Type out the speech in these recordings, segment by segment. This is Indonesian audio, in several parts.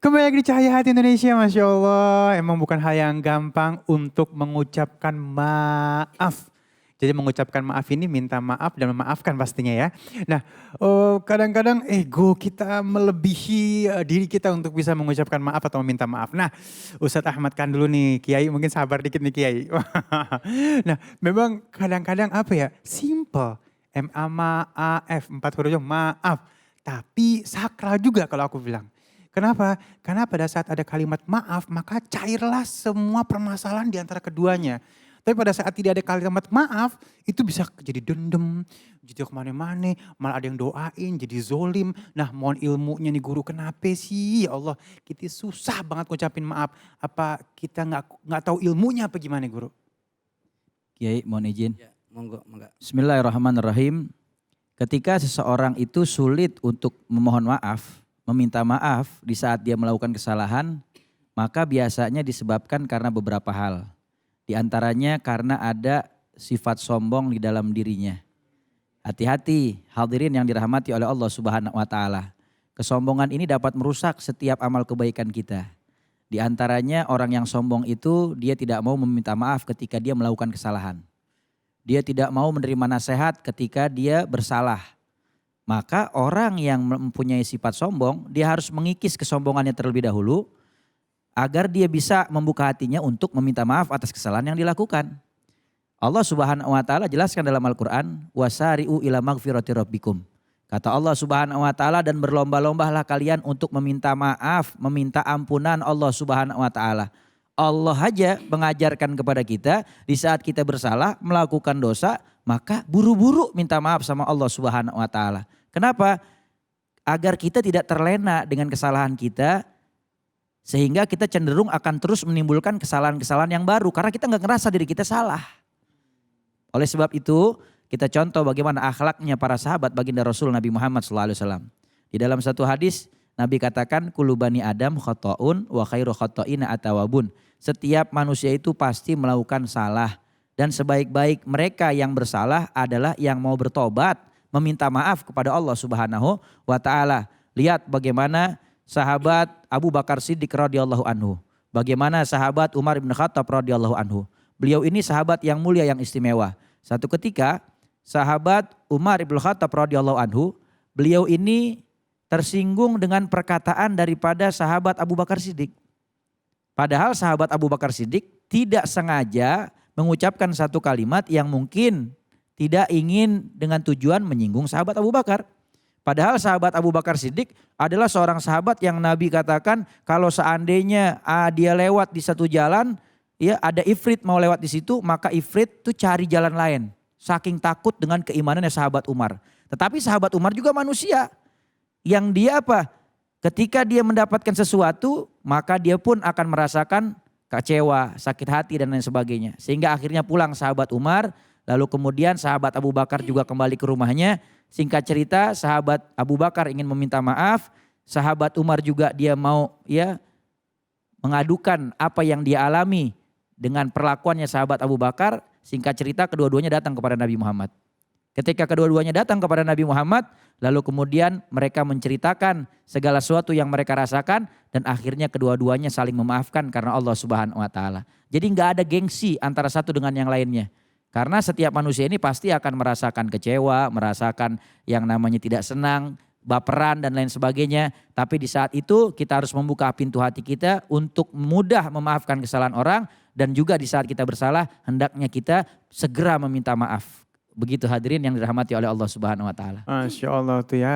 Kembali lagi di Cahaya Hati Indonesia, Masya Allah. Emang bukan hal yang gampang untuk mengucapkan maaf. Jadi mengucapkan maaf ini minta maaf dan memaafkan pastinya ya. Nah, kadang-kadang ego kita melebihi diri kita untuk bisa mengucapkan maaf atau meminta maaf. Nah, Ustadz Ahmad kan dulu nih, Kiai mungkin sabar dikit nih Kiai. Nah, memang kadang-kadang apa ya, simple. M-A-M-A-F, 4 huruf maaf. Tapi sakral juga kalau aku bilang. Kenapa? Karena pada saat ada kalimat maaf, maka cairlah semua permasalahan di antara keduanya. Tapi pada saat tidak ada kalimat maaf, itu bisa jadi dendam, jadi kemana-mana, malah ada yang doain, jadi zolim. Nah, mohon ilmunya nih guru, kenapa sih ya Allah kita susah banget ngucapin maaf. Apa kita nggak tahu ilmunya apa gimana guru? Kiai, mohon izin. Ya, monggo. Bismillahirrahmanirrahim. Ketika seseorang itu sulit untuk memohon maaf, meminta maaf di saat dia melakukan kesalahan, maka biasanya disebabkan karena beberapa hal. Di antaranya karena ada sifat sombong di dalam dirinya. Hati-hati hadirin yang dirahmati oleh Allah Subhanahu wa taala. Kesombongan ini dapat merusak setiap amal kebaikan kita. Di antaranya orang yang sombong itu dia tidak mau meminta maaf ketika dia melakukan kesalahan. Dia tidak mau menerima nasihat ketika dia bersalah. Maka orang yang mempunyai sifat sombong, dia harus mengikis kesombongannya terlebih dahulu agar dia bisa membuka hatinya untuk meminta maaf atas kesalahan yang dilakukan. Allah Subhanahu wa taala jelaskan dalam Al-Qur'an, wasari'u ila magfirati rabbikum. Kata Allah Subhanahu wa taala, dan berlomba-lombalah kalian untuk meminta maaf, meminta ampunan Allah Subhanahu wa taala. Allah aja mengajarkan kepada kita di saat kita bersalah, melakukan dosa, maka buru-buru minta maaf sama Allah Subhanahu wa taala. Kenapa? Agar kita tidak terlena dengan kesalahan kita, sehingga kita cenderung akan terus menimbulkan kesalahan-kesalahan yang baru karena kita nggak ngerasa diri kita salah. Oleh sebab itu, kita contoh bagaimana akhlaknya para sahabat baginda Rasul Nabi Muhammad SAW. Di dalam satu hadis, Nabi katakan, kullu bani Adam khoto'un wa khairu khoto'ina atawabun. Setiap manusia itu pasti melakukan salah. Dan sebaik-baik mereka yang bersalah adalah yang mau bertobat, meminta maaf kepada Allah Subhanahu wa taala. Lihat bagaimana sahabat Abu Bakar Siddiq radhiyallahu anhu. Bagaimana sahabat Umar bin Khattab radhiyallahu anhu. Beliau ini sahabat yang mulia, yang istimewa. Satu ketika sahabat Umar bin Khattab radhiyallahu anhu, beliau ini tersinggung dengan perkataan daripada sahabat Abu Bakar Siddiq. Padahal sahabat Abu Bakar Siddiq tidak sengaja mengucapkan satu kalimat yang mungkin tidak ingin dengan tujuan menyinggung sahabat Abu Bakar. Padahal sahabat Abu Bakar Siddiq adalah seorang sahabat yang Nabi katakan kalau seandainya dia lewat di satu jalan, ya ada ifrit mau lewat di situ, maka ifrit tuh cari jalan lain. Saking takut dengan keimanannya sahabat Umar. Tetapi sahabat Umar juga manusia. Yang dia apa? Ketika dia mendapatkan sesuatu, maka dia pun akan merasakan kecewa, sakit hati dan lain sebagainya. Sehingga akhirnya pulang sahabat Umar, lalu kemudian sahabat Abu Bakar juga kembali ke rumahnya. Singkat cerita, sahabat Abu Bakar ingin meminta maaf, sahabat Umar juga dia mau ya mengadukan apa yang dia alami dengan perlakuannya sahabat Abu Bakar. Singkat cerita, kedua-duanya datang kepada Nabi Muhammad. Ketika kedua-duanya datang kepada Nabi Muhammad, lalu kemudian mereka menceritakan segala sesuatu yang mereka rasakan dan akhirnya kedua-duanya saling memaafkan karena Allah Subhanahu wa taala. Jadi nggak ada gengsi antara satu dengan yang lainnya. Karena setiap manusia ini pasti akan merasakan kecewa, merasakan yang namanya tidak senang, baperan dan lain sebagainya. Tapi di saat itu kita harus membuka pintu hati kita untuk mudah memaafkan kesalahan orang. Dan juga di saat kita bersalah hendaknya kita segera meminta maaf. Begitu hadirin yang dirahmati oleh Allah Subhanahu wa taala. Masya Allah tuh ya,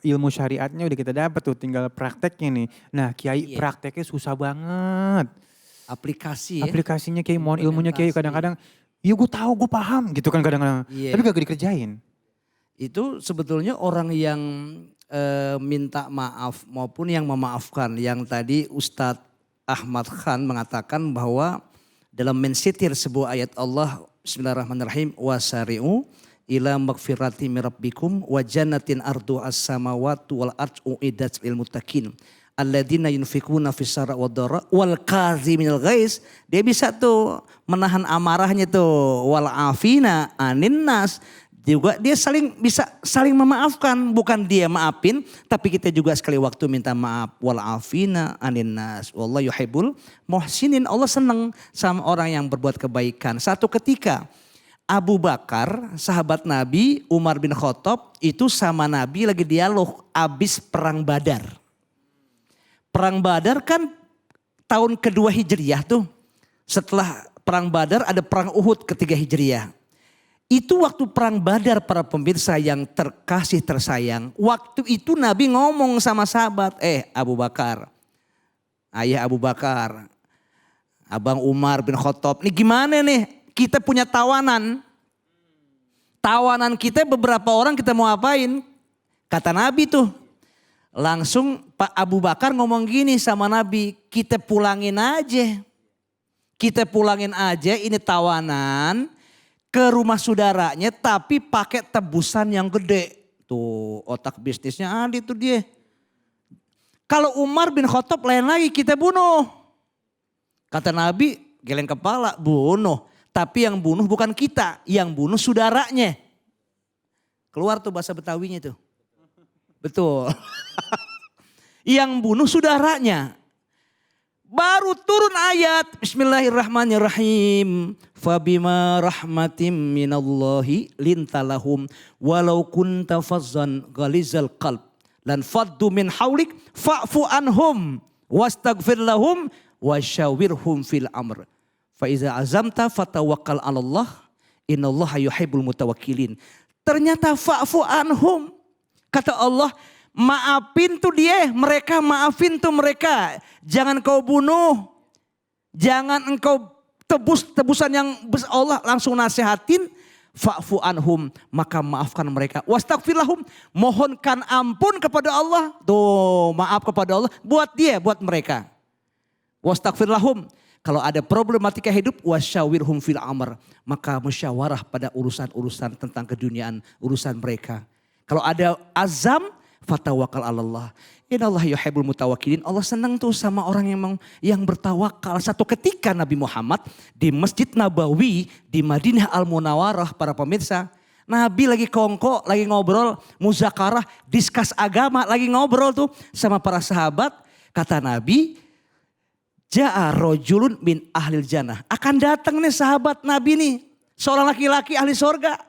ilmu syariatnya udah kita dapat tuh, tinggal prakteknya nih. Nah Kiai prakteknya susah banget. Aplikasi ya. Aplikasinya Kiai, mohon ilmunya Kiai, kadang-kadang iya gue tahu, gue paham gitu kan kadang-kadang. Tapi gak dikerjain. Itu sebetulnya orang yang minta maaf maupun yang memaafkan. Yang tadi Ustadz Ahmad Khan mengatakan bahwa dalam mensitir sebuah ayat Allah, bismillahirrahmanirrahim, wasari'u ila magfirati mirabbikum wa jannatin ardu as-samawati wal ardu uiddat lil muttaqin. Alladzina yunfikuna fis sarra wad dharra wal kaziminal ghaiz. Dia bisa tuh menahan amarahnya tuh, wal afina anin nas. juga dia bisa saling memaafkan, bukan dia maafin, tapi kita juga sekali waktu minta maaf. Wal afina anin nas, wallahu yuhibbul muhsinin. Allah senang sama orang yang berbuat kebaikan. Satu ketika Abu Bakar, sahabat Nabi, Umar bin Khattab itu sama Nabi lagi dialog abis perang Badar. Perang Badar kan tahun kedua Hijriyah tuh. Setelah perang Badar ada perang Uhud ketiga Hijriyah. Itu waktu perang Badar para pemirsa yang terkasih tersayang. Waktu itu Nabi ngomong sama sahabat, Abu Bakar, ayah Abu Bakar, abang Umar bin Khattab, nih gimana nih kita punya tawanan. Tawanan kita beberapa orang kita mau apain? Kata Nabi tuh. Langsung Pak Abu Bakar ngomong gini sama Nabi, kita pulangin aja. Kita pulangin aja ini tawanan ke rumah saudaranya tapi pakai tebusan yang gede. Tuh otak bisnisnya ada tuh dia. Kalau Umar bin Khattab lain lagi kita bunuh. Kata Nabi geleng kepala bunuh. Tapi yang bunuh bukan kita, yang bunuh saudaranya. Keluar tuh bahasa Betawinya tuh. Betul. Yang bunuh saudaranya. Baru turun ayat Bismillahirrahmanirrahim. Fabima rahmatim minallahi lintalahum walau kunta fazzan ghalizal qalb lan faddu min haulik fa'fu anhum wastaghfir lahum wasyawirhum fil amr. Fa iza azamta fatawakkal 'alallah innallaha yuhibbul mutawakkilin. Ternyata fa'fu anhum. Kata Allah, maafin tuh dia, mereka maafin tuh mereka. Jangan kau bunuh. Jangan engkau tebusan yang Allah langsung nasihatin. Fa'fu anhum, maka maafkan mereka. Wastaghfir lahum, mohonkan ampun kepada Allah. Tuh, maaf kepada Allah buat dia, buat mereka. Wastaghfir lahum, kalau ada problematika hidup, wasyawirhum fil amr, maka musyawarah pada urusan-urusan tentang keduniaan, urusan mereka. Kalau ada azam, fatawakal Allah. Innallaha yuhibbul mutawakkilin. Allah senang tuh sama orang yang bertawakal. Satu ketika Nabi Muhammad di Masjid Nabawi di Madinah Al-Munawwarah, para pemirsa, Nabi lagi kongko, lagi ngobrol, muzakarah, diskus agama, lagi ngobrol tuh sama para sahabat. Kata Nabi, ja'a rojulun min ahlil jannah. Akan datang nih sahabat Nabi nih, seorang laki-laki ahli sorga.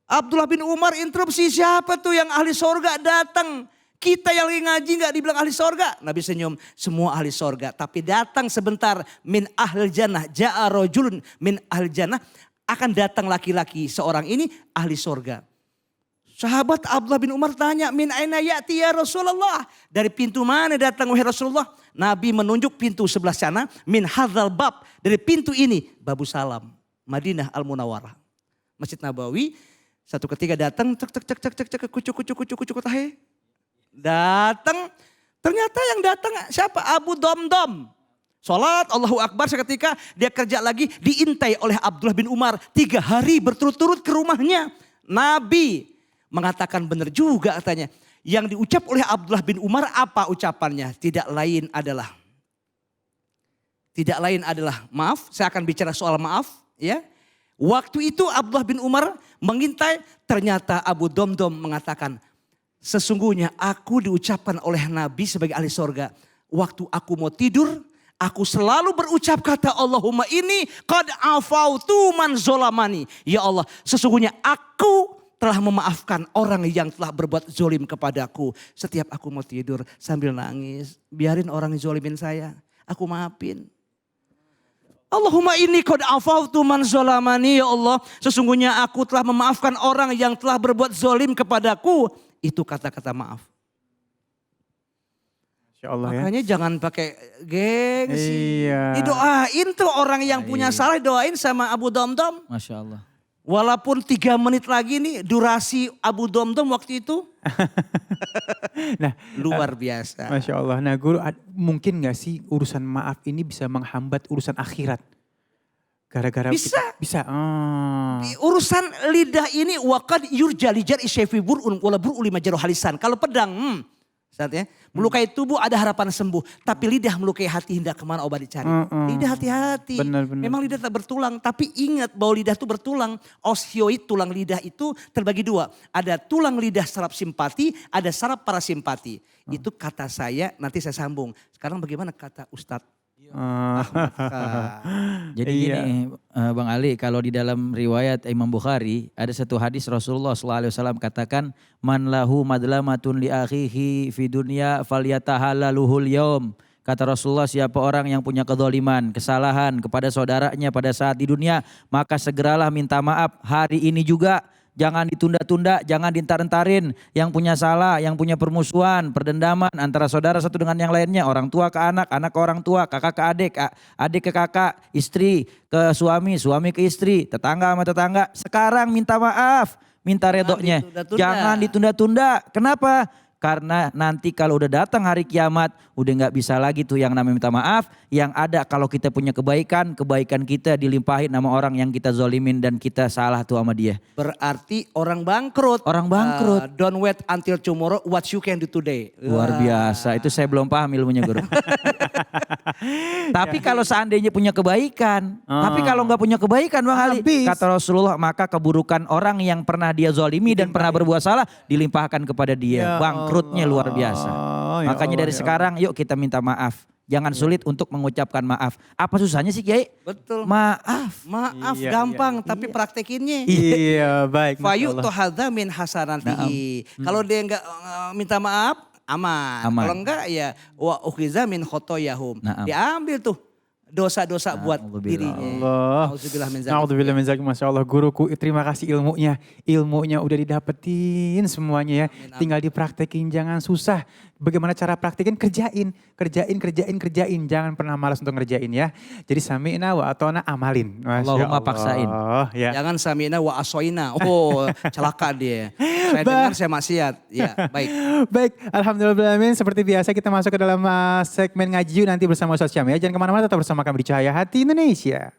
Abdullah bin Umar interupsi, siapa tuh yang ahli sorga datang? Kita yang lagi ngaji gak dibilang ahli sorga? Nabi senyum, semua ahli sorga. Tapi datang sebentar, min ahlil jannah, ja'a rojulun min ahlil jannah. Akan datang laki-laki, seorang ini ahli sorga. Sahabat Abdullah bin Umar tanya, min aina ya'ti ya Rasulullah? Dari pintu mana datang wahai Rasulullah? Nabi menunjuk pintu sebelah sana, min hadzal bab. Dari pintu ini, Babu Salam, Madinah Al-Munawwarah. Masjid Nabawi. Satu ketika datang, kucuk tahe. Datang, ternyata yang datang siapa? Abu Domdom. Sholat Allahu Akbar, seketika dia kerja lagi, diintai oleh Abdullah bin Umar. 3 hari berturut-turut ke rumahnya. Nabi mengatakan benar juga katanya. Yang diucap oleh Abdullah bin Umar apa ucapannya? Tidak lain adalah, maaf, saya akan bicara soal maaf ya. Waktu itu Abdullah bin Umar mengintai, ternyata Abu Domdom mengatakan, sesungguhnya aku diucapkan oleh Nabi sebagai ahli sorga. Waktu aku mau tidur, aku selalu berucap kata Allahumma ini qad afautu man zolamani. Ya Allah, sesungguhnya aku telah memaafkan orang yang telah berbuat zolim kepadaku. Setiap aku mau tidur sambil nangis, biarin orang zolimin saya, aku maafin. Allahumma inni qad afautu man zolamani, ya Allah, sesungguhnya aku telah memaafkan orang yang telah berbuat zolim kepadaku. Itu kata-kata maaf. Masya Allah. Makanya ya. jangan pakai gengsi. Iya. Didoain tuh orang yang punya salah, doain sama Abu Domdom. Masya Allah. Walaupun 3 menit lagi nih durasi Abu Domdom waktu itu. Nah, luar biasa. Masya Allah. Nah guru, mungkin gak sih urusan maaf ini bisa menghambat urusan akhirat? Gara-gara Bisa. Bisa. Urusan lidah ini waqad yurja lijar isyafibur wala bur'u lima jaruh halisan. Kalau pedang, Ustaz ya. Melukai tubuh ada harapan sembuh. Tapi lidah melukai hati hendak kemana obat dicari. Lidah hati-hati. Benar. Memang lidah tak bertulang. Tapi ingat bahwa lidah itu bertulang. Osioid tulang lidah itu terbagi dua. Ada tulang lidah saraf simpati, ada saraf parasimpati. Itu kata saya, nanti saya sambung. Sekarang bagaimana kata Ustadz? Ahmad Khan. Jadi gini Bang Ali, kalau di dalam riwayat Imam Bukhari ada satu hadis Rasulullah SAW katakan, man lahu madlamatun li akhihi fi dunya falyatahallaluhul yaum. Kata Rasulullah, siapa orang yang punya kezaliman, kesalahan kepada saudaranya pada saat di dunia, maka segeralah minta maaf hari ini juga. Jangan ditunda-tunda, jangan dientar-entarin. Yang punya salah, yang punya permusuhan, perdendaman antara saudara satu dengan yang lainnya. Orang tua ke anak, anak ke orang tua, kakak ke adik, adik ke kakak, istri ke suami, suami ke istri, tetangga sama tetangga. Sekarang minta maaf, minta redoknya. Jangan ditunda-tunda. Kenapa? Karena nanti kalau udah datang hari kiamat, udah nggak bisa lagi tuh yang namanya minta maaf. Yang ada kalau kita punya kebaikan, kebaikan kita dilimpahin sama orang yang kita zolimin dan kita salah tuh sama dia. Berarti orang bangkrut. Orang bangkrut. Don't wait until tomorrow, what you can do today. Luar biasa, itu saya belum paham ilmunya guru. Tapi kalau seandainya punya kebaikan, tapi kalau nggak punya kebaikan Bang Ali, kata Rasulullah, maka keburukan orang yang pernah dia zolimi dan pernah berbuat salah dilimpahkan kepada dia. Bangkrutnya luar biasa. Makanya dari sekarang yuk kita minta maaf. Jangan sulit untuk mengucapkan maaf. Apa susahnya sih Kiai? Betul. Maaf. Maaf gampang, tapi praktekinnya. Iya, baik. Fayu tohadha min hasanatihi. Kalau dia enggak minta maaf, aman. Kalau enggak ya wa ukhiza min khotoyahum. Diambil tuh dosa-dosa buat dirinya. Alhamdulillah min zalik. Masya Allah guruku, terima kasih ilmunya. Ilmunya udah didapetin semuanya ya. Tinggal dipraktekin, jangan susah. Bagaimana cara praktekin? Kerjain. Jangan pernah malas untuk ngerjain ya. Jadi sami'na wa atona amalin. Allahumma paksain. Ya. Jangan sami'na wa asoina. Oh celaka dia. Saya dengar saya maksiat. Ya baik. Baik, alhamdulillah. Seperti biasa kita masuk ke dalam segmen ngaji nanti bersama Ustaz Syam ya. Jangan kemana-mana, tetap bersama kami di Cahaya Hati Indonesia.